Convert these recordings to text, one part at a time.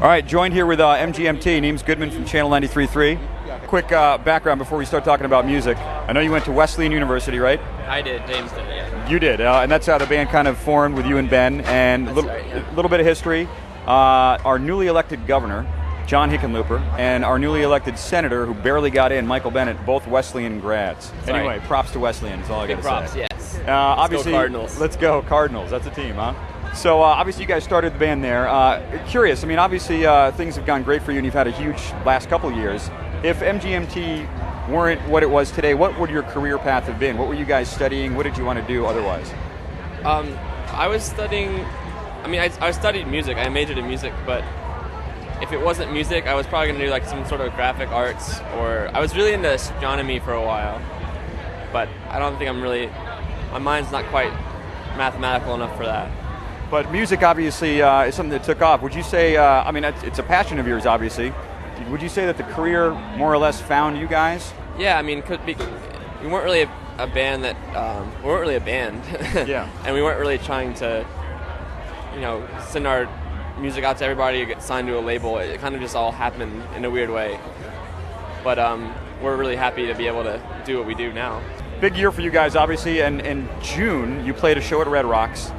All right, joined here with MGMT, Neems Goodman from Channel 93.3. Quick background before we start talking about music. I know you went to Wesleyan University, right? I did, James did, yeah. You did, and that's how the band kind of formed with you and Ben. And a little bit of history. Our newly elected governor, John Hickenlooper, and our newly elected senator, who barely got in, Michael Bennett, both Wesleyan grads. Sorry. Anyway, props to Wesleyan is all I got to say. Props, yes. Obviously, go Cardinals. Let's go Cardinals. That's a team, huh? So obviously you guys started the band there. Curious, I mean, obviously things have gone great for you and you've had a huge last couple years. If MGMT weren't what it was today, what would your career path have been? What were you guys studying? What did you want to do otherwise? I was studying, I studied music. I majored in music, but if it wasn't music, I was probably going to do like some sort of graphic arts, or I was really into astronomy for a while, but I don't think my mind's not quite mathematical enough for that. But music obviously is something that took off. Would you say, it's a passion of yours obviously, would you say that the career more or less found you guys? Yeah, we weren't really a band that, we weren't really a band. Yeah. And we weren't really trying to, send our music out to everybody or get signed to a label. It kind of just all happened in a weird way. But we're really happy to be able to do what we do now. Big year for you guys obviously, and in June you played a show at Red Rocks.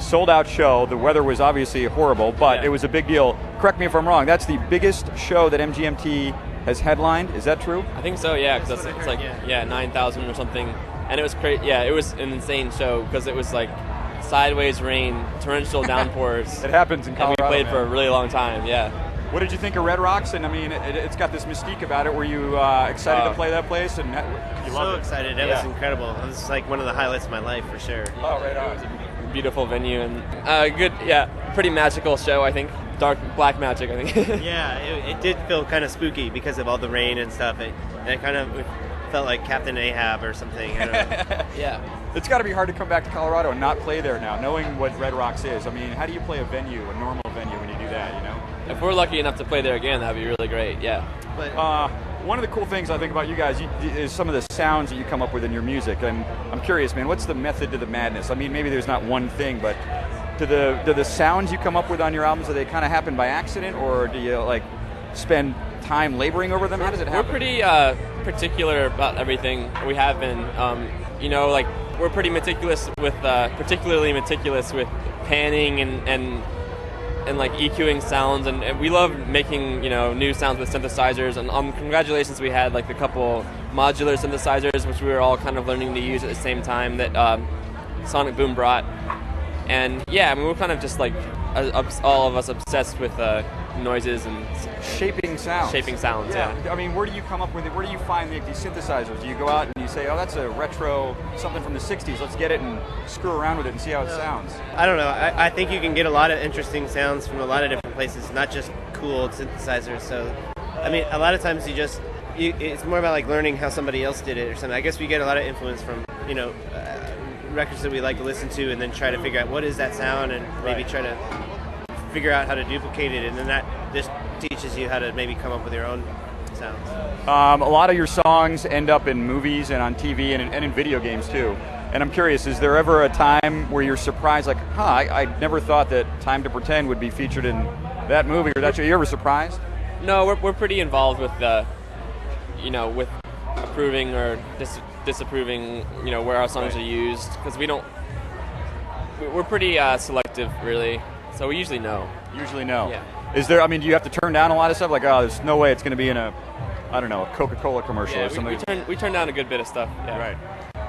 Sold out show. The weather was obviously horrible, but It was a big deal. Correct me if I'm wrong. That's the biggest show that MGMT has headlined. Is that true? I think so. Yeah, because it's like 9,000 or something, and it was great. Yeah, it was an insane show because it was like sideways rain, torrential downpours. It happens in Colorado. And we played for a really long time. Yeah. What did you think of Red Rocks? And I mean, it's got this mystique about it. Were you excited to play that place? And you loved so it? Excited! It was incredible. It was like one of the highlights of my life for sure. Oh, right on. It was a beautiful venue and good. Yeah, pretty magical show. I think dark black magic. I think. Yeah, it did feel kind of spooky because of all the rain and stuff. It kind of felt like Captain Ahab or something. I don't know. Yeah. It's got to be hard to come back to Colorado and not play there now, knowing what Red Rocks is. I mean, how do you play a normal venue, when you do that, you know? If we're lucky enough to play there again, that'd be really great, yeah. But one of the cool things I think about you guys is some of the sounds that you come up with in your music. And I'm curious, man, what's the method to the madness? I mean, maybe there's not one thing, but do the sounds you come up with on your albums, do they kind of happen by accident, or do you like spend time laboring over them? How does it happen? We're pretty particular about everything. We have been, we're pretty meticulous with, particularly meticulous with panning and like EQing sounds, and we love making new sounds with synthesizers. And congratulations, we had like a couple modular synthesizers which we were all kind of learning to use at the same time that Sonic Boom brought. And yeah, we're kind of just like all of us obsessed with noises and shaping sounds. Yeah. I mean, where do you come up with it? Where do you find these synthesizers? Do you go out and you say, oh, that's a retro something from the 60s, let's get it and screw around with it and see how it sounds? I don't know. I think you can get a lot of interesting sounds from a lot of different places, not just cool synthesizers. So, I mean, a lot of times it's more about like learning how somebody else did it or something. I guess we get a lot of influence from, records that we like to listen to and then try to figure out what is that sound and maybe try to figure out how to duplicate it, and then that just teaches you how to maybe come up with your own sounds. A lot of your songs end up in movies and on TV and in video games too. And I'm curious, is there ever a time where you're surprised, like, I never thought that Time to Pretend would be featured in that movie or that show? Are you ever surprised? No, we're pretty involved with with approving or disapproving, where our songs are used, because we're pretty selective, really. So we usually know. Yeah. Is there? I mean, do you have to turn down a lot of stuff? Like, there's no way it's going to be in a Coca-Cola commercial or something. We turn down a good bit of stuff. Yeah.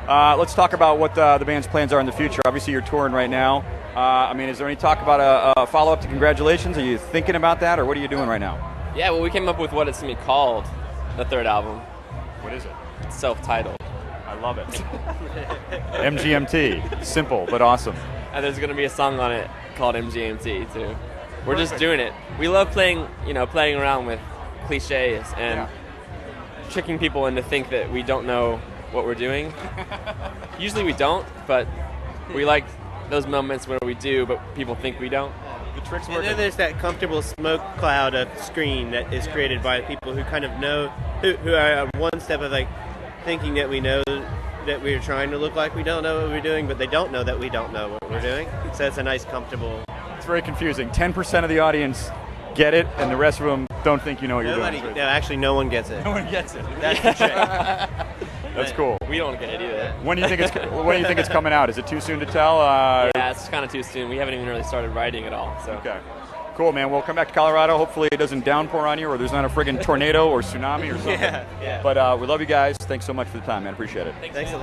Right. Let's talk about what the band's plans are in the future. Obviously, you're touring right now. Is there any talk about a follow-up to Congratulations? Are you thinking about that, or what are you doing right now? Yeah, well, we came up with what it's going to be called, the third album. What is it? It's self-titled. I love it. MGMT. Simple, but awesome. And there's going to be a song on it called MGMT, too. We're just doing it. We love playing around with cliches and tricking people into think that we don't know what we're doing. Usually we don't, but we like those moments where we do, but people think we don't. The trick's working. And then there's that comfortable smoke cloud of screen that is created by people who kind of know, who are one step of like thinking that we know that we're trying to look like we don't know what we're doing, but they don't know that we don't know what we're doing. So it's a nice, comfortable... It's very confusing. 10% of the audience get it, and the rest of them don't think you know what you're Nobody, doing. no, actually, no one gets it. No one gets it. That's the trick. That's cool. We don't get it either. When do you think it's coming out? Is it too soon to tell? Yeah, it's kind of too soon. We haven't even really started writing at all. So. Okay. Cool, man. We'll come back to Colorado. Hopefully it doesn't downpour on you, or there's not a friggin' tornado or tsunami or something. Yeah. But we love you guys. Thanks so much for the time, man. Appreciate it. Thanks a lot.